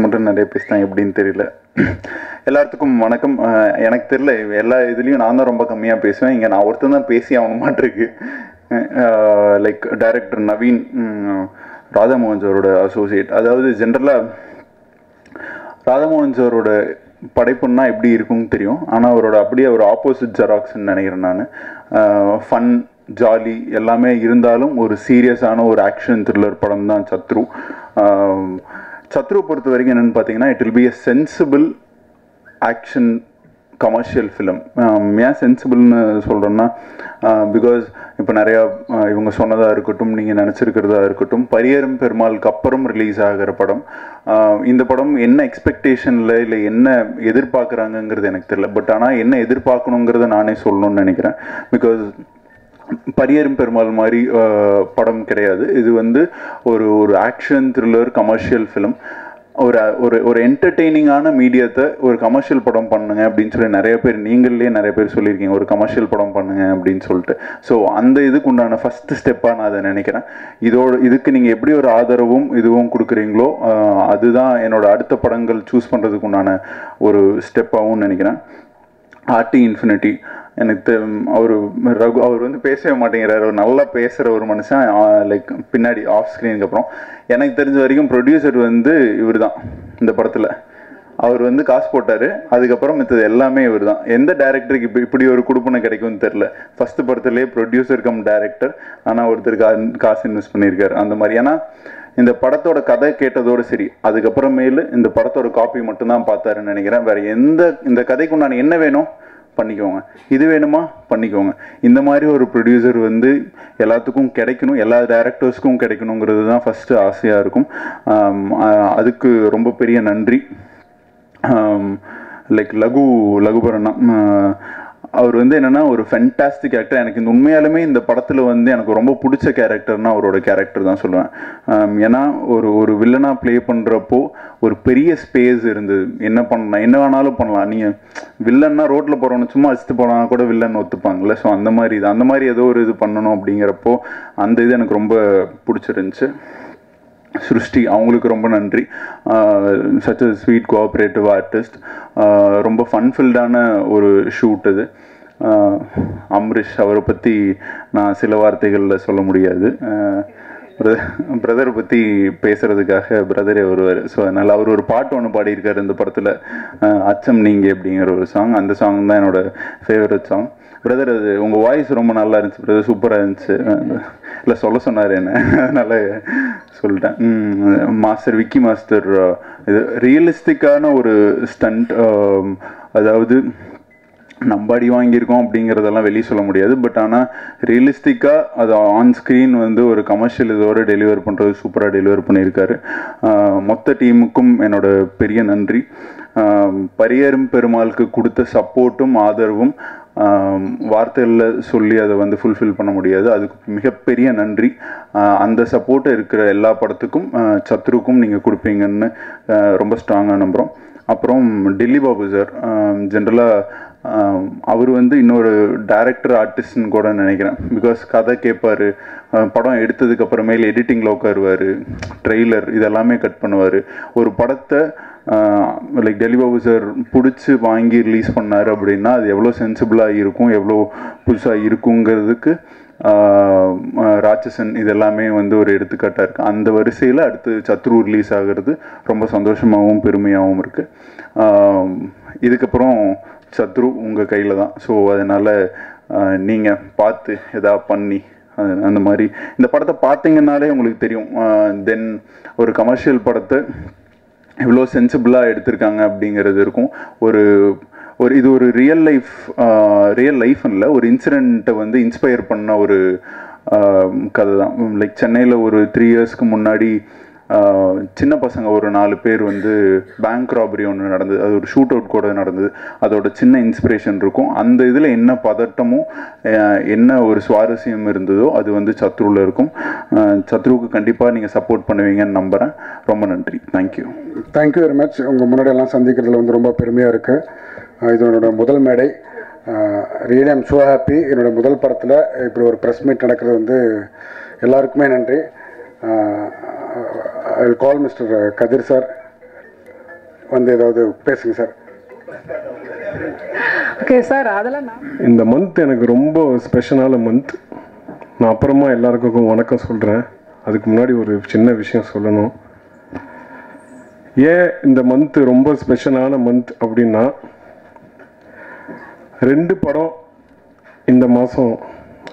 மட்டும் நிறைய பேசிட்டாங்க எப்படின்னு தெரியல. எல்லாத்துக்கும் வணக்கம். எனக்கு தெரியல, எல்லா இதுலேயும் நான் தான் ரொம்ப கம்மியாக பேசுவேன். இங்கே நான் ஒருத்தன் தான் பேசி ஆகணும் மாட்டிருக்கு. லைக் டைரக்டர் நவீன், ராதாமோகன் சாரோட அசோசியேட். அதாவது ஜென்ரலாக ராதாமோகன் சாரோட படைப்புன்னா எப்படி இருக்குன்னு தெரியும், ஆனால் அவரோட அப்படியே ஒரு ஆப்போசிட் ஜெராக்ஸ்ன்னு நினைக்கிறேன் நான். ஃபன், ஜாலி எல்லாமே இருந்தாலும் ஒரு சீரியஸான ஒரு ஆக்ஷன் த்ரில்லர் படம் தான் சத்ரு. சத்ரு பொறுத்த வரைக்கும் என்னென்னு பார்த்தீங்கன்னா, it will be a sensible action commercial film. ஏன் சென்சிபிள்னு சொல்கிறோன்னா, பிகாஸ் இப்போ நிறையா இவங்க சொன்னதாக இருக்கட்டும், நீங்கள் நினச்சிருக்கிறதா இருக்கட்டும், பரியரும் பெருமாளுக்கு அப்புறம் ரிலீஸ் ஆகிற படம். இந்த படம் என்ன எக்ஸ்பெக்டேஷனில் இல்லை என்ன எதிர்பார்க்குறாங்கங்கிறது எனக்கு தெரியல. பட் ஆனால் என்ன எதிர்பார்க்கணுங்கிறத நானே சொல்லணும்னு நினைக்கிறேன். பிகாஸ் பரியரும் பெருமாள் மாதிரி படம் கிடையாது இது. வந்து ஒரு ஆக்ஷன் த்ரில்லர் கமர்ஷியல் ஃபிலிம். ஒரு என்டர்டெய்னிங்கான மீடியத்தை ஒரு கமர்ஷியல் படம் பண்ணுங்க அப்படின்னு சொல்லி நிறைய பேர், நீங்களே நிறைய பேர் சொல்லியிருக்கீங்க ஒரு கமர்ஷியல் படம் பண்ணுங்க அப்படின்னு சொல்லிட்டு. ஸோ அந்த இதுக்கு உண்டான ஃபஸ்ட்டு ஸ்டெப்பாக நான் அதை நினைக்கிறேன். இதுக்கு நீங்கள் எப்படி ஒரு ஆதரவும் இதுவும் கொடுக்குறீங்களோ அதுதான் என்னோட அடுத்த படங்கள் சூஸ் பண்ணுறதுக்கு உண்டான ஒரு ஸ்டெப்பாகவும் நினைக்கிறேன். ஆர்டி இன்ஃபினிட்டி எனக்கு அவர் வந்து பேசவே மாட்டேங்கிறார். நல்லா பேசுகிற ஒரு மனுஷன். லைக் பின்னாடி ஆஃப் ஸ்க்ரீனுக்கு அப்புறம் எனக்கு தெரிஞ்ச வரைக்கும் ப்ரொடியூசர் வந்து இவர் தான் இந்த படத்தில். அவர் வந்து காசு போட்டார், அதுக்கப்புறம் மித்தது எல்லாமே இவர் தான். எந்த டேரக்டருக்கு இப்படி ஒரு குடுப்பனை கிடைக்கும்னு தெரில. ஃபஸ்ட்டு படத்துலேயே ப்ரொடியூசர் கம் டேரக்டர், ஆனால் ஒருத்தர் காசு இன்வெஸ்ட் பண்ணியிருக்காரு அந்த மாதிரி. ஏன்னா இந்த படத்தோட கதை கேட்டதோடு சரி, அதுக்கப்புறமேலு இந்த படத்தோட காப்பி மட்டும்தான் பார்த்தாருன்னு நினைக்கிறேன். வேறு இந்த கதைக்கு உண்டான என்ன வேணும் பண்ணிக்கோங்க, இது வேணுமா பண்ணிக்கோங்க. இந்த மாதிரி ஒரு ப்ரொடியூசர் வந்து எல்லாத்துக்கும் கிடைக்கணும், எல்லா டைரக்டர்ஸ்க்கும் கிடைக்கணுங்கிறது தான் ஃபஸ்ட்டு ஆசையாக இருக்கும். அதுக்கு ரொம்ப பெரிய நன்றி. லைக் லகுபரண்ணா, அவர் வந்து என்னென்னா ஒரு ஃபென்டாஸ்டிக் ஆக்டர். எனக்கு இந்த உண்மையாலுமே இந்த படத்தில் வந்து எனக்கு ரொம்ப பிடிச்ச கேரக்டர்னால் அவரோட கேரக்டர் தான் சொல்லுவேன். ஏன்னா ஒரு வில்லனாக ப்ளே பண்ணுறப்போ ஒரு பெரிய ஸ்பேஸ் இருந்தது. என்ன பண்ணலாம், என்ன வேணாலும் பண்ணலாம். நீங்கள் வில்லன்னா ரோட்டில் போகிறவனு சும்மா அடிச்சுட்டு போனால் கூட வில்லன் ஒத்துப்பாங்கள்ல. ஸோ அந்த மாதிரி ஏதோ ஒரு இது பண்ணணும் அப்படிங்கிறப்போ அந்த இது எனக்கு ரொம்ப பிடிச்சிருந்துச்சு. சிருஷ்டி, அவங்களுக்கு ரொம்ப நன்றி. Such a sweet cooperative artist. ரொம்ப ஃபன்ஃபில்டான ஒரு ஷூட் இது. அம்ரிஷ், அவரை பற்றி நான் சில வார்த்தைகளில் சொல்ல முடியாது. பிரதரை பற்றி பேசுகிறதுக்காக பிரதரே வருவார். ஸோ அதனால் அவர் ஒரு பாட்டு ஒன்று பாடியிருக்காரு இந்த படத்தில், அச்சம் நீங்கள் அப்படிங்கிற ஒரு சாங். அந்த சாங் தான் என்னோடய ஃபேவரட் சாங். பிரதர், அது உங்கள் வாய்ஸ் ரொம்ப நல்லா இருந்துச்சு பிரதர், சூப்பராக இருந்துச்சு. இல்லை சொல்ல சொன்னார் என்ன, அதனால் சொல்லிட்டேன். மாஸ்டர் விக்கி மாஸ்டர், இது ரியலிஸ்டிக்கான ஒரு ஸ்டண்ட். அதாவது நம்ம அடி வாங்கியிருக்கோம் அப்படிங்கிறதெல்லாம் வெளியே சொல்ல முடியாது. பட் ஆனால் ரியலிஸ்டிக்காக அது ஆன் ஸ்க்ரீன் வந்து ஒரு கமர்ஷியல் இதோடு டெலிவர் பண்ணுறது சூப்பராக டெலிவர் பண்ணியிருக்காரு. மொத்த டீமுக்கும் என்னோட பெரிய நன்றி. பரியரும் பெருமாளுக்கு கொடுத்த சப்போர்ட்டும் ஆதரவும் வார்த்தைகளில் சொல்லி அதை வந்து ஃபுல்ஃபில் பண்ண முடியாது. அதுக்கு மிகப்பெரிய நன்றி. அந்த சப்போர்ட்டு இருக்கிற எல்லா படத்துக்கும் சத்ருக்கும் நீங்கள் கொடுப்பீங்கன்னு ரொம்ப ஸ்ட்ராங்காக நம்புகிறோம். அப்புறம் டெல்லி பாபு சார், ஜென்ரலாக அவர் வந்து இன்னொரு டைரக்டர் ஆர்டிஸ்ட்னு கூட நினைக்கிறேன். பிகாஸ் கதை கேட்பார், படம் எடுத்ததுக்கு அப்புறமேல் எடிட்டிங்கில் உட்காருவார், ட்ரெய்லர் இதெல்லாமே கட் பண்ணுவார். ஒரு படத்தை லைக் டெல்லி பாபு சார் பிடிச்சி வாங்கி ரிலீஸ் பண்ணார் அப்படின்னா அது எவ்வளோ சென்சிபிளாக இருக்கும், எவ்வளோ புதுசாக இருக்குங்கிறதுக்கு ராட்சசன் இதெல்லாமே வந்து ஒரு எடுத்துக்காட்டாக இருக்குது. அந்த வரிசையில் அடுத்து சத்ரு ரிலீஸ் ஆகிறது ரொம்ப சந்தோஷமாகவும் பெருமையாகவும் இருக்குது. இதுக்கப்புறம் சத்ரு உங்கள் கையில் தான். ஸோ அதனால் நீங்கள் பார்த்து எதாவது பண்ணி அந்த மாதிரி இந்த படத்தை பார்த்தீங்கன்னாலே உங்களுக்கு தெரியும். தென் ஒரு கமர்ஷியல் படத்தை எவ்வளோ சென்சிபிளாக எடுத்திருக்காங்க அப்படிங்கிறது இருக்கும். இது ஒரு ரியல் லைஃப்ல ஒரு இன்சிடெண்ட்டை வந்து இன்ஸ்பயர் பண்ண ஒரு கதை தான். லைக் சென்னையில் ஒரு 3 இயர்ஸ்க்கு முன்னாடி சின்ன பசங்க ஒரு 4 பேர் வந்து பேங்க் ராபரி ஒன்று நடந்தது. அது ஒரு ஷூட் அவுட் கூட நடந்தது. அதோட சின்ன இன்ஸ்பிரேஷன் இருக்கும். அந்த இதில் என்ன பதட்டமும் என்ன ஒரு சுவாரஸ்யம் இருந்ததோ அது வந்து சத்ருவில் இருக்கும். சத்ருவுக்கு கண்டிப்பாக நீங்கள் சப்போர்ட் பண்ணுவீங்கன்னு நம்புகிறேன். ரொம்ப நன்றி. Thank you very much. உங்கள் முன்னாடி எல்லாம் சந்திக்கிறதுல வந்து ரொம்ப பெருமையாக இருக்குது. இது என்னோடய முதல் மேடை. Really I'm so happy. என்னோடய முதல் படத்தில் இப்படி ஒரு ப்ரெஸ் மீட் நடக்கிறது வந்து எல்லாருக்குமே நன்றி. I will call mister Kathir sir வந்து ஏதாவது பேசுங்க சார். ஓகே சார், அதெல்லாம் இந்த மந்த் எனக்கு ரொம்ப ஸ்பெஷலான மந்த். நான் அப்புறமா எல்லாருக்கும் வணக்கம் சொல்கிறேன். அதுக்கு முன்னாடி ஒரு சின்ன விஷயம் சொல்லணும். ஏன் இந்த மந்த் ரொம்ப ஸ்பெஷலான மந்த் அப்படின்னா, 2 படம் இந்த மாதம்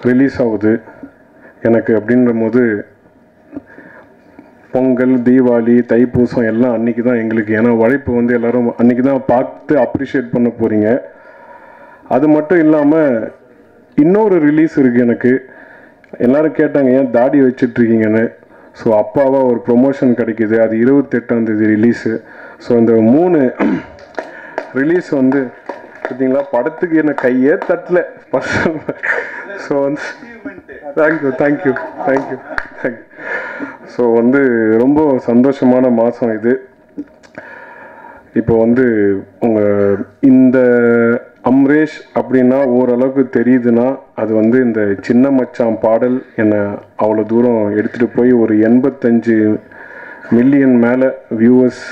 ரிலீஸ் ஆகுது எனக்கு. அப்படின்ற போது பொங்கல், தீபாவளி, தைப்பூசம் எல்லாம் அன்றைக்கி தான் எங்களுக்கு. ஏன்னா உழைப்பு வந்து எல்லோரும் அன்றைக்கி தான் பார்த்து அப்ரிஷியேட் பண்ண போகிறீங்க. அது மட்டும் இல்லாமல் இன்னொரு ரிலீஸ் இருக்குது எனக்கு. எல்லோரும் கேட்டாங்க ஏன் தாடி வச்சிட்ருக்கீங்கன்னு. ஸோ அப்பாவாக ஒரு ப்ரொமோஷன் கிடைக்கிது. அது 28ஆம் தேதி ரிலீஸு. ஸோ இந்த 3 ரிலீஸ் வந்து பார்த்தீங்களா, படத்துக்கு என்ன கையே தட்டல. ஸோ வந்து thank you thank you thank you thank you. So வந்து ரொம்ப சந்தோஷமான மாதம் இது. இப்போ வந்து உங்கள் இந்த அம்ரேஷ் அப்படின்னா ஓரளவுக்கு தெரியுதுன்னா, அது வந்து இந்த சின்ன மச்சான் பாடல் என்னை அவ்வளோ தூரம் எடுத்துகிட்டு போய் ஒரு 85 மில்லியன் மேலே வியூவர்ஸ்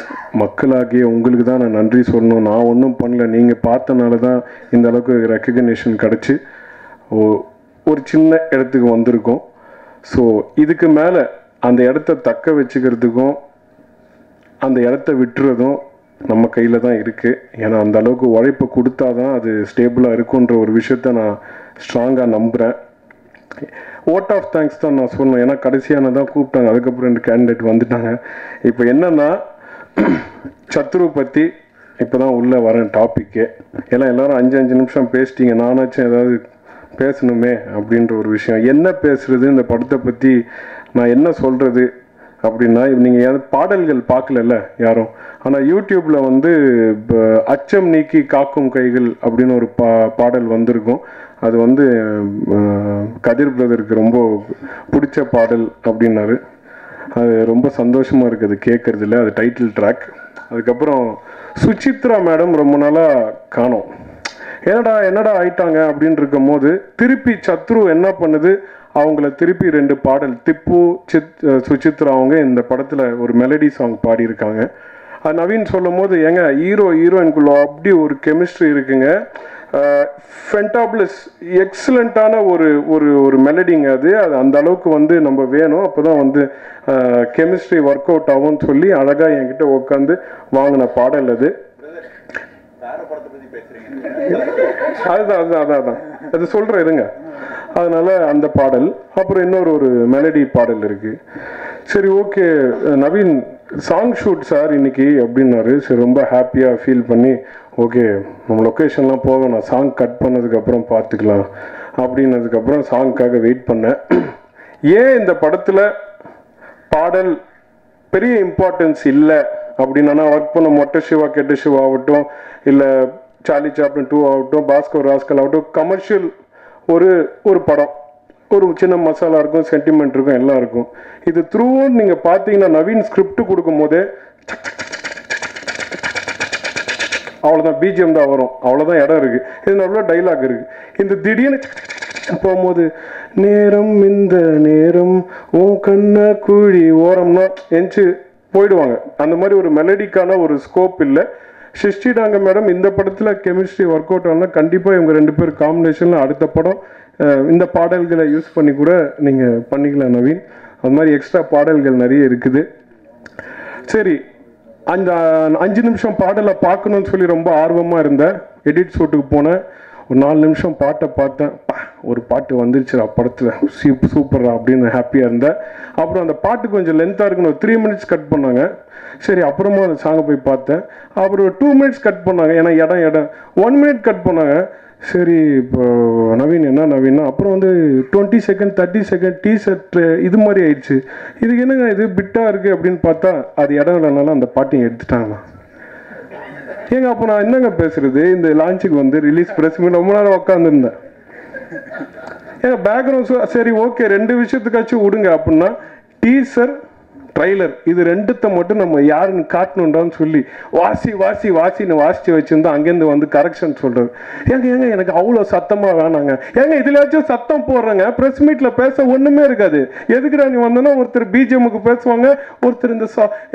மக்களாகிய உங்களுக்கு தான் நான் நன்றி சொல்லணும். நான் ஒன்றும் பண்ணல, நீங்கள் பார்த்தனால தான் இந்த அளவுக்கு ரெக்கக்னேஷன் கிடச்சி ஒரு சின்ன இடத்துக்கு வந்திருக்கோம். ஸோ இதுக்கு மேலே அந்த இடத்த தக்க வச்சுக்கிறதுக்கும் அந்த இடத்த விட்டுறதும் நம்ம கையில் தான் இருக்குது. ஏன்னா அந்த அளவுக்கு உழைப்பு கொடுத்தா தான் அது ஸ்டேபிளாக இருக்குன்ற ஒரு விஷயத்த நான் ஸ்ட்ராங்காக நம்புகிறேன். ஓட் ஆஃப் தேங்க்ஸ் தான் நான் சொல்லணும். ஏன்னா கடைசியான தான் கூப்பிட்டாங்க, அதுக்கப்புறம் 2 கேண்டிடேட் வந்துட்டாங்க. இப்போ என்னென்னா, சத்ரு பற்றி இப்போ தான் உள்ளே வரேன் டாப்பிக்கு. ஏன்னா எல்லோரும் 5 நிமிஷம் பேசிட்டீங்க, நானாச்சும் ஏதாவது பேசணுமே அப்படின்ற ஒரு விஷயம். என்ன பேசுகிறது இந்த படத்தை பற்றி, நான் என்ன சொல்கிறது அப்படின்னா, நீங்கள் பாடல்கள் பார்க்கல யாரும். ஆனால் யூடியூப்பில் வந்து அச்சம் நீக்கி காக்கும் கைகள் அப்படின்னு ஒரு பாடல் வந்திருக்கும். அது வந்து கதிர் பிரதருக்கு ரொம்ப பிடிச்ச பாடல் அப்படின்னாரு. அது ரொம்ப சந்தோஷமாக இருக்குது கேட்குறதுல. அது டைட்டில் ட்ராக். அதுக்கப்புறம் சுசித்ரா மேடம் ரொம்ப நாளாக காணோம். என்னடா ஆயிட்டாங்க அப்படின்னு இருக்கும் போது திருப்பி சத்ரு என்ன பண்ணுது, அவங்கள திருப்பி 2 பாடல் திப்பு சுசித்ரா அவங்க இந்த படத்தில் ஒரு மெலடி சாங் பாடியிருக்காங்க. அது நவீன் சொல்லும் போது, ஏங்க ஹீரோயின்குள்ள அப்படி ஒரு கெமிஸ்ட்ரி இருக்குங்க. ஃபென்டாபிளஸ் எக்ஸலண்ட்டான ஒரு மெலடிங்க. அது அந்த அளவுக்கு வந்து நம்ம வேணும், அப்போ தான் வந்து கெமிஸ்ட்ரி ஒர்க் அவுட் ஆகும்னு சொல்லி அழகாக என்கிட்ட உட்காந்து வாங்கின பாடல் அது. அதுதான் அது சொல்கிறேன் இருங்க. அதனால் அந்த பாடல், அப்புறம் இன்னொரு மெலடி பாடல் இருக்குது. சரி okay Naveen song shoot sir இன்னைக்கு அப்படின்னாரு. சரி ரொம்ப ஹாப்பியாக ஃபீல் பண்ணி, ஓகே நம்ம லொக்கேஷன்லாம் போவேன், நான் சாங் கட் பண்ணதுக்கப்புறம் பார்த்துக்கலாம் அப்படின்னதுக்கப்புறம் சாங்க்காக வெயிட் பண்ணேன். ஏன் இந்த படத்தில் பாடல் பெரிய இம்பார்ட்டன்ஸ் இல்லை அப்படின்னா, ஒர்க் பண்ண மொட்டை சிவா கெட்ட சிவா ஆகட்டும், இல்லை சார்லி சாப்ளின் 2 ஆகட்டும், பாஸ்கர் ராஸ்கல் ஆகட்டும், கமர்ஷியல் ஒரு படம், ஒரு சின்ன மசாலா இருக்கும், சென்டிமெண்ட் இருக்கும், எல்லாம் இருக்கும். இது த்ரூ நீங்கள் பார்த்தீங்கன்னா நவீன் ஸ்கிரிப்ட் கொடுக்கும் போதே அவ்வளோதான் பிஜிஎம் தான் வரும், அவ்வளோதான் இடம் இருக்குது. இது நல்ல டைலாக் இருக்குது. இந்த திடீர்னு போகும்போது நேரம் இந்த நேரம் ஓ கண்ண குழி ஓரம்னா எஞ்சி போயிடுவாங்க. அந்த மாதிரி ஒரு மெலடிக்கான ஒரு ஸ்கோப் இல்லை. சிருஷ்டிடாங்க மேடம் இந்த படத்தில் கெமிஸ்ட்ரி ஒர்க் அவுட் ஆனால் கண்டிப்பாக இவங்க 2 பேர் காம்பினேஷனில் அடுத்த படம் இந்த பாடல்களை யூஸ் பண்ணி கூட நீங்கள் பண்ணிக்கலாம் நவீன். அது மாதிரி எக்ஸ்ட்ரா பாடல்கள் நிறைய இருக்குது. சரி, அந்த 5 நிமிஷம் பாடலை பார்க்கணுன்னு சொல்லி ரொம்ப ஆர்வமாக இருந்தேன். எடிட் ஷூட்டுக்கு போனேன். ஒரு 4 நிமிஷம் பாட்டை பார்த்தேன். ஒரு பாட்டு வந்துருச்சுடா படத்தில், சூப்பரா அப்படின்னு ஹாப்பியாக இருந்தேன். அப்புறம் அந்த பாட்டு கொஞ்சம் லென்த்தாக இருக்குன்னு ஒரு 3 மினிட்ஸ் கட் பண்ணாங்க. சரி அப்புறமா அந்த சாங்கை போய் பார்த்தேன். அப்புறம் 2 மினிட்ஸ் கட் பண்ணாங்க, ஏன்னா இடம் 1 மினிட் கட் பண்ணாங்க. சரி இப்போ நவீன் என்ன நவீன்னா, அப்புறம் வந்து 20 செகண்ட் 30 செகண்ட் டீஷர்ட் இது மாதிரி ஆயிடுச்சு. இதுக்கு என்னங்க இது பிட்டாக இருக்குது அப்படின்னு பார்த்தா, அது இடம் இல்லைனாலும் அந்த பாட்டையும் எடுத்துட்டாங்க. ஏங்க அப்போ நான் என்னங்க பேசுறது, இந்த லான்ச்சுக்கு வந்து ரிலீஸ் ப்ரெஸ் மீட் ரொம்ப நேரம் உட்காந்துருந்தேன். ஏங்க பேக்ரவுண்ட் சரி ஓகே 2 விஷயத்துக்காச்சும் விடுங்க அப்படின்னா, டீசர் ட்ரைலர், இது ரெண்டுத்தை மட்டும் நம்ம யாருன்னு காட்டணுன்றான்னு சொல்லி வாசின்னு வாசிச்சு வச்சிருந்தா அங்கேருந்து வந்து கரெக்ஷன் சொல்றது. ஏங்க எனக்கு அவ்வளோ சத்தமா வேணாங்க, ஏங்க இதுலயாச்சும் சத்தம் போடுறேங்க, பிரஸ் மீட்ல பேச ஒண்ணுமே இருக்காது, எதுக்குடா நீ வந்தோன்னா ஒருத்தர் பிஜிஎம்முக்கு பேசுவாங்க, ஒருத்தர்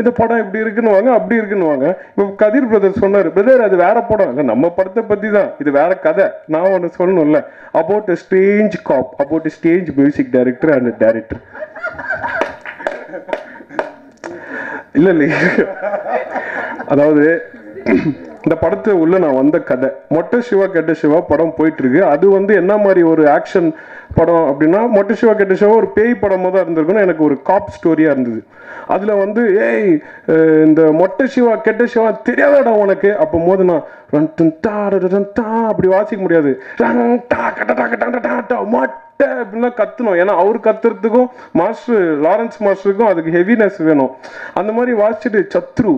இந்த படம் இப்படி இருக்குன்னு வாங்க அப்படி இருக்குன்னு வாங்க. இப்போ கதிர் பிரதர் சொன்னார், பிரதர் அது வேற படம் இல்லை, நம்ம படத்தை பத்தி தான், இது வேற கதை. நான் ஒன்று சொல்லணும்ல, about a strange cop, about a strange music director and a director. இல்ல அதாவது இந்த படத்தை உள்ள நான் வந்த கதை மொட்டை சிவா கெட்ட சிவா படம் போயிட்டு இருக்கு. அது வந்து என்ன மாதிரி ஒரு ஆக்ஷன் படம் அப்படின்னா, மொட்டை சிவா கெட்ட சிவா ஒரு பேய் படமாக தான் இருந்திருக்குன்னு எனக்கு ஒரு காப் ஸ்டோரியா இருந்தது. அதுல வந்து ஏய் இந்த மொட்டை சிவா கெட்ட சிவா தெரியாதடா உனக்கு, அப்போ போது நான் அப்படி வாசிக்க முடியாது, அப்படின்னா கத்தணும். ஏன்னா அவர் கத்துறதுக்கும் மாஸ்டர் லாரன்ஸ் மாஸ்டருக்கும் அதுக்கு ஹெவினஸ் வேணும். அந்த மாதிரி வாசிச்சுட்டு சத்ரு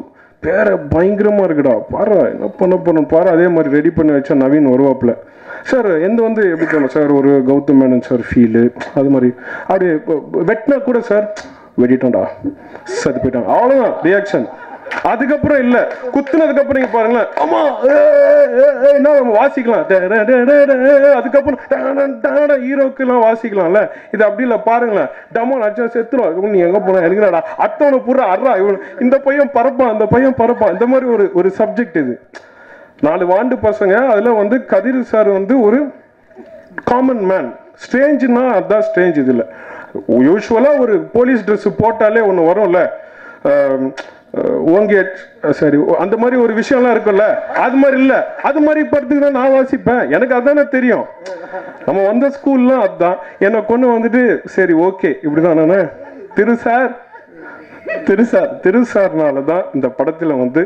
பேர பயங்கரமா இருக்குடா, பாரு என்ன பண்ண போறோம் பாரு, அதே மாதிரி ரெடி பண்ணி வச்சா நவீன் வருவாப்புல. சார் எந்த வந்து எப்படி தோணும் சார், ஒரு கௌதம் மேனன் சார் ஃபீலு அது மாதிரி அப்படியே வெட்டினா கூட சார் வெட்டிட்டான்டா சரி போயிட்டான், அவ்வளோதான் ரியாக்ஷன். அதுக்கப்புறம் இல்ல குத்துனதுக்கு அப்புறம் நீங்க பாருங்களேன், ஆமா என்ன வாசிக்கலாம், அதுக்கப்புறம் ஹீரோக்கு எல்லாம் வாசிக்கலாம்ல, இது அப்படி இல்ல பாருங்களேன், டமோ அச்சா செத்துரும், நீ எங்க போனா எனக்குடா அத்தவனை பூரா அறா, இந்த பையன் பறப்பான் அந்த பையன் பறப்பான், இந்த மாதிரி ஒரு சப்ஜெக்ட். இது 4 வாண்டு பசங்க, அதுல வந்து கதிர் சார் வந்து ஒரு காமன் மேன். ஸ்ட்ரேஞ்சுன்னா அதுதான் ஸ்ட்ரேஞ்ச். இதுல யூஸ்வலா ஒரு போலீஸ் ட்ரெஸ் போட்டாலே ஒன்று வரும்ல, ஓங்கேட் சரி அந்த மாதிரி ஒரு விஷயம்லாம் இருக்கும்ல, அது மாதிரி இல்லை, அது மாதிரி படத்துக்கு தான் நான் வாசிப்பேன், எனக்கு அதானே தெரியும். நம்ம வந்த ஸ்கூல்லாம் அதுதான் என்னை கொண்டு வந்துட்டு சரி ஓகே இப்படிதான் நானே திருசார்னால தான் இந்த படத்தில் வந்து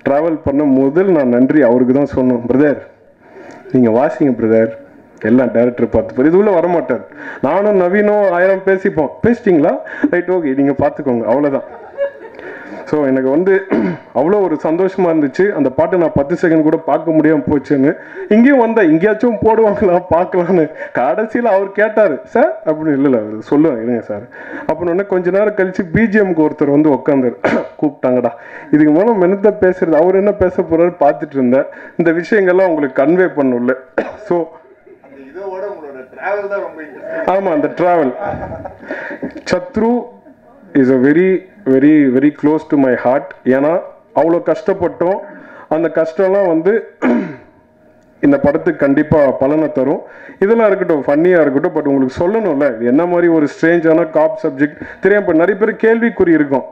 ட்ராவல் பண்ண முதல் நான் நன்றி அவருக்கு தான் சொன்னோம். பிரதர் நீங்கள் வாசிங்க பிரதர், எல்லாம் டைரக்டர் பார்த்து இது உள்ள வரமாட்டார், நானும் நவீனும் 1000 பேசிப்போம், பேசிட்டீங்களா ரைட் ஓகே நீங்கள் பார்த்துக்கோங்க அவ்வளோதான். ஸோ எனக்கு வந்து அவ்வளோ ஒரு சந்தோஷமாக இருந்துச்சு. அந்த பாட்டை நான் 10 செகண்ட் கூட பார்க்க முடியாமல் போச்சுன்னு இங்கேயும் வந்தேன், இங்கேயாச்சும் போடுவாங்களா பார்க்கலான்னு. கடைசியில் அவர் கேட்டார் சார் அப்படின்னு, இல்லை அவர் சொல்லுவேன் இருங்க சார் அப்படின்னு. கொஞ்ச நேரம் கழிச்சு பிஜிஎம்க்கு ஒருத்தர் வந்து உட்காந்தார், கூப்பிட்டாங்கடா இதுக்கு மூலம் என்னத்தை பேசுறது, அவர் என்ன பேச போறாரு பார்த்துட்டு இருந்தேன். இந்த விஷயங்கள்லாம் உங்களுக்கு கன்வே பண்ணல. ஸோ ஆமா அந்த travel Sathru is a very very very close to my heart. ஏன்னா அவ்வளோ கஷ்டப்பட்டோம், அந்த கஷ்டம்லாம் வந்து இந்த படத்துக்கு கண்டிப்பாக பலனை தரும். இதெல்லாம் இருக்கட்டும், ஃபன்னியாக இருக்கட்டும், பட் உங்களுக்கு சொல்லணும்ல இது என்ன மாதிரி ஒரு ஸ்ட்ரேஞ்சான காப் சப்ஜெக்ட் தெரியாம. இப்போ நிறைய பேர் கேள்விக்குறி இருக்கும்,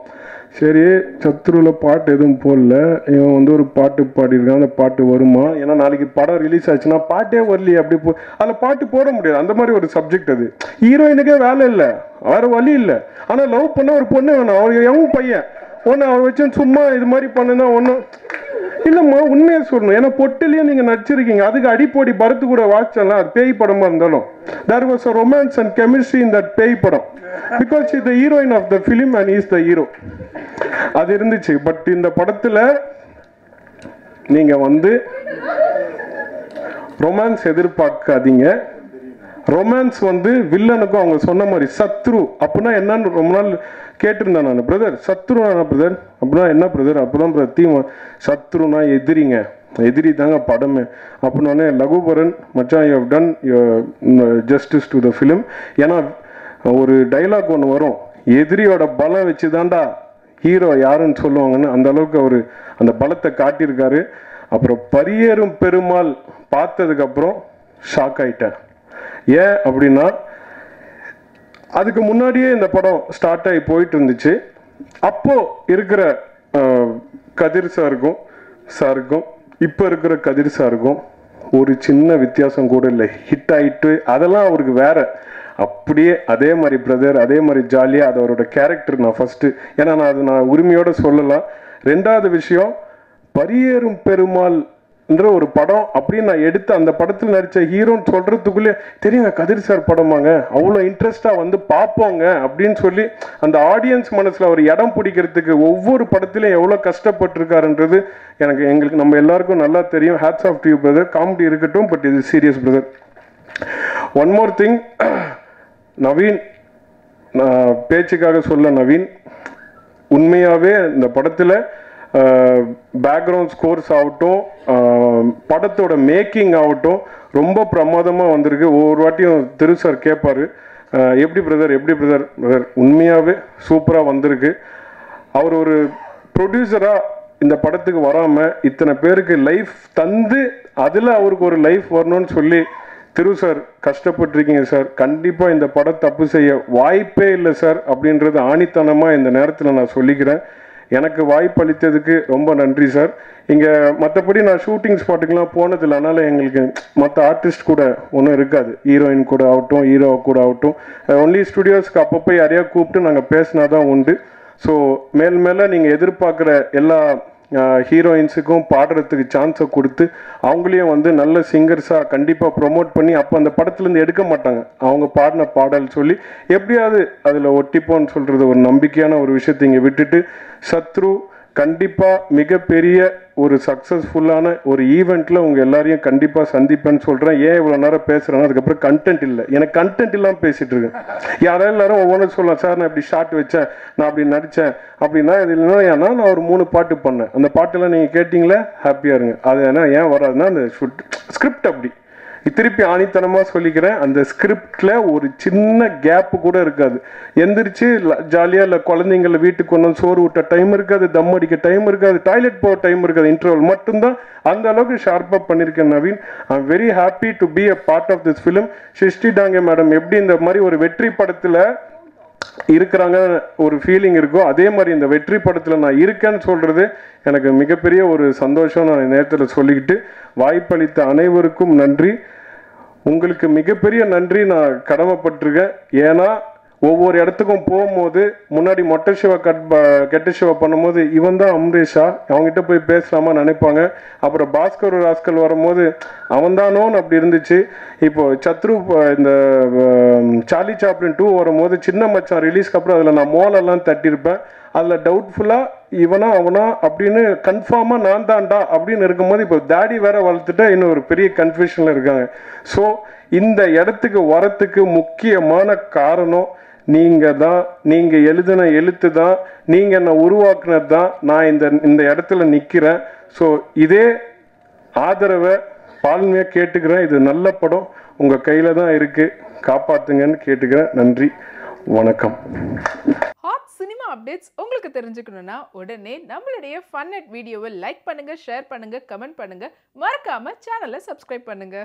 சரி சத்ருவில் பாட்டு எதுவும் போடல, இவன் வந்து ஒரு பாட்டு பாடியிருக்கான், அந்த பாட்டு வருமா, ஏன்னா நாளைக்கு படம் ரிலீஸ் ஆச்சுன்னா பாட்டே வரலையே அப்படி அதில் பாட்டு போட முடியாது. அந்த மாதிரி ஒரு சப்ஜெக்ட் அது. ஹீரோயினுக்கே வேலை இல்லை, வேறு வழி இல்லை, ஆனால் லவ் பண்ண ஒரு பொண்ணு வேணும், அவர் எவன் பையன் ஒன்று அவர் வச்சு சும்மா இது மாதிரி பண்ணுன்னா ஒன்றும் இல்லைம்மா, உண்மையை சொல்லணும். ஏன்னா பொட்டிலேயே நீங்கள் நடிச்சிருக்கீங்க, அதுக்கு அடிப்பொடி பரத்து கூட வாட்சலாம், அது பேய் படமாக இருந்தாலும் there was a romance and chemistry in that பேய் படம், because is the heroine of the film and is the hero. அது இருந்துச்சு. பட் இந்த படத்தில் நீங்கள் வந்து ரொமான்ஸ் எதிர்பார்க்காதீங்க. ரொமான்ஸ் வந்து வில்லனுக்கும் அவங்க சொன்ன மாதிரி சத்ரு அப்படின்னா என்னன்னு ரொம்ப நாள் கேட்டிருந்தேன் நான். பிரதர் சத்ருனா பிரதர் அப்படின்னா என்ன பிரதர், அப்போதான் பிரதர் தீம் சத்ருனா எதிரிங்க, எதிரி தாங்க படமே அப்படின்னோடனே லகுபரன் மச்சான் you have done justice to the film. ஏன்னா ஒரு டைலாக் ஒன்று வரும், எதிரியோட பலம் வச்சு தாண்டா ஹீரோ யாருன்னு சொல்லுவாங்கன்னு, அந்த அளவுக்கு அவர் அந்த பலத்தை காட்டியிருக்காரு. அப்புறம் பரியேறும் பெருமாள் பார்த்ததுக்கப்புறம் ஷாக் ஆயிட்டேன். ஏன் அப்படின்னா அதுக்கு முன்னாடியே இந்த படம் ஸ்டார்ட் ஆகி போயிட்டு இருந்துச்சு. அப்போ இருக்கிற கதிர் சாருக்கும் இப்போ இருக்கிற கதிர் சாருக்கும் ஒரு சின்ன வித்தியாசம் கூட இல்லை. ஹிட் ஆகிட்டு அதெல்லாம் அவருக்கு வேற, அப்படியே அதே மாதிரி பிரதர் அதே மாதிரி ஜாலியாக அது அவரோட கேரக்டர். நான் ஃபஸ்ட்டு ஏன்னா நான் உரிமையோடு சொல்லலாம். 2வது விஷயம், பரியேறும் பெருமாள் என்ற ஒரு படம் அப்படின்னு நான் எடுத்து அந்த படத்தில் நடித்த ஹீரோன்னு சொல்கிறதுக்குள்ளே தெரியுங்க கதிர் சார் படமாங்க, அவ்வளோ இன்ட்ரெஸ்டாக வந்து பார்ப்போங்க அப்படின்னு சொல்லி அந்த ஆடியன்ஸ் மனசில் ஒரு இடம் பிடிக்கிறதுக்கு ஒவ்வொரு படத்துலையும் எவ்வளோ கஷ்டப்பட்டிருக்காருன்றது எங்களுக்கு நம்ம எல்லாருக்கும் நல்லா தெரியும். Hats off to you brother. Comedy இருக்கட்டும், பட் இது serious brother. One more thing, Naveen, நான் பேச்சுக்காக சொல்ல நவீன், உண்மையாகவே இந்த படத்தில் பேக்ரவுண்ட் ஸ்கோர்ஸ் ஆகட்டும், படத்தோட மேக்கிங் ஆகட்டும் ரொம்ப பிரமாதமாக வந்திருக்கு. ஒவ்வொரு வாட்டியும் திரு சார் கேட்பார், எப்படி பிரதர் உண்மையாகவே சூப்பராக வந்திருக்கு. அவர் ஒரு ப்ரொடியூசராக இந்த படத்துக்கு வராமல் இத்தனை பேருக்கு லைஃப் தந்து அதில் அவருக்கு ஒரு லைஃப் வரணும்னு சொல்லி திரு சார் கஷ்டப்பட்டிருக்கீங்க சார். கண்டிப்பாக இந்த படம் தப்பு செய்ய வாய்ப்பே இல்லை சார் அப்படின்றது ஆணித்தனமாக இந்த நேரத்தில் நான் சொல்லிக்கிறேன். எனக்கு வாய்ப்பு அளித்ததுக்கு ரொம்ப நன்றி சார். இங்கே மற்றபடி நான் ஷூட்டிங் ஸ்பாட்டுக்கெலாம் போனதில்லை, அதனால் எங்களுக்கு மற்ற ஆர்டிஸ்ட் கூட ஒன்றும் இருக்காது. ஹீரோயின் கூட ஆகட்டும், ஹீரோ கூட ஆகட்டும், ஒன்லி ஸ்டுடியோஸ்க்கு அப்பப்போ யாரையா கூப்பிட்டு நாங்கள் பேசினா தான் உண்டு. ஸோ மேலே நீங்கள் எதிர்பார்க்குற எல்லா ஹீரோயின்ஸுக்கும் பாடுறதுக்கு சான்ஸை கொடுத்து அவங்களையும் வந்து நல்ல சிங்கர்ஸாக கண்டிப்பாக ப்ரொமோட் பண்ணி அப்போ அந்த படத்துலேருந்து எடுக்க மாட்டாங்க, அவங்க பாடின பாடல் சொல்லி எப்படியாவது அதில் ஒட்டிப்போன்னு சொல்கிறது ஒரு நம்பிக்கையான ஒரு விஷயத்தை இங்கே விட்டுட்டு, சத்ரு கண்டிப்பாக மிகப்பெரிய ஒரு சக்ஸஸ்ஃபுல்லான ஒரு ஈவெண்ட்டில் உங்கள் எல்லாரையும் கண்டிப்பாக சந்திப்பேன்னு சொல்கிறேன். ஏன் இவ்வளோ நேரம் பேசுகிறேன்னா அதுக்கப்புறம் கண்டென்ட் இல்லை, எனக்கு கண்டென்ட் இல்லாமல் பேசிகிட்டு இருக்கேன். யாராவது எல்லாரும் ஒவ்வொன்றும் சொல்லலாம், சார் நான் இப்படி ஷார்ட் வச்சேன், நான் அப்படி நடித்தேன் அப்படின்னா இது இல்லைன்னா ஏன்னா நான் ஒரு 3 பாட்டு பண்ணேன், அந்த பாட்டெல்லாம் நீங்கள் கேட்டிங்களே ஹாப்பியாக இருங்க. அது ஏன்னா ஏன் வராதுன்னா அந்த ஸ்கிரிப்ட் அப்படி திருப்பி ஆணித்தனமாக சொல்லிக்கிறேன், அந்த ஸ்கிரிப்டில் ஒரு சின்ன கேப்பு கூட இருக்காது. எந்திரிச்சு ஜாலியாக இல்லை குழந்தைங்கள வீட்டுக்கு கொண்டு வந்து சோறு விட்ட டைம் இருக்காது, தம் அடிக்க டைம் இருக்காது, டாய்லெட் போக டைம் இருக்காது, இன்டர்வல் மட்டும்தான். அந்த அளவுக்கு ஷார்ப்பாக பண்ணியிருக்கேன் Naveen. I am very happy to be a part of this film. Srushti Dange madam எப்படி இந்த மாதிரி ஒரு வெற்றி படத்தில் இருக்கிறாங்க ஒரு ஃபீலிங் இருக்கோ, அதே மாதிரி இந்த வெற்றி படத்தில் நான் இருக்கேன்னு சொல்கிறது எனக்கு மிகப்பெரிய ஒரு சந்தோஷம். நான் நேரத்தில் சொல்லிக்கிட்டு வாய்ப்பளித்த அனைவருக்கும் நன்றி. உங்களுக்கு மிகப்பெரிய நன்றி நான் கடமைப்பட்டிருக்கேன். ஏன்னா ஒவ்வொரு இடத்துக்கும் போகும்போது முன்னாடி மொட்டை சிவா கெட்ட சிவா பண்ணும்போது இவன் தான் அம்ரேஷா, அவங்ககிட்ட போய் பேசலாமா நினைப்பாங்க. அப்புறம் பாஸ்கர் ராஸ்கல் வரும்போது அவன் தானோன்னு அப்படி இருந்துச்சு. இப்போ சத்ரு இந்த சார்லி சாப்ளின் 2 வரும்போது சின்ன மச்சான் ரிலீஸ்க்கு அப்புறம் அதில் நான் மோலெல்லாம் தட்டியிருப்பேன். அதில் டவுட்ஃபுல்லாக இவனா அவனா அப்படின்னு கன்ஃபார்மாக நான் தான்டா அப்படின்னு இருக்கும்போது இப்போ தாடி வேற வளர்த்துட்டா இன்னும் ஒரு பெரிய கன்ஃபியூஷனில் இருக்காங்க. ஸோ இந்த இடத்துக்கு வரத்துக்கு முக்கியமான காரணம் நீங்கள் தான், நீங்கள் எழுதின எழுத்து தான், நீங்கள் என்னை உருவாக்குனது தான். நான் இந்த இடத்துல நிற்கிறேன். ஸோ இதே ஆதரவை பால்மையாக கேட்டுக்கிறேன். இது நல்ல படம், உங்கள் கையில் தான் இருக்குது, காப்பாற்றுங்கன்னு கேட்டுக்கிறேன். நன்றி, வணக்கம். ஹாட் சினிமா அப்டேட்ஸ் உங்களுக்கு தெரிஞ்சுக்கணும்னா உடனே நம்மளுடைய ஃபன் நெட் வீடியோவை லைக் பண்ணுங்க, ஷேர் பண்ணுங்க, கமெண்ட் பண்ணுங்க, மறக்காம சேனலை சப்ஸ்கிரைப் பண்ணுங்க.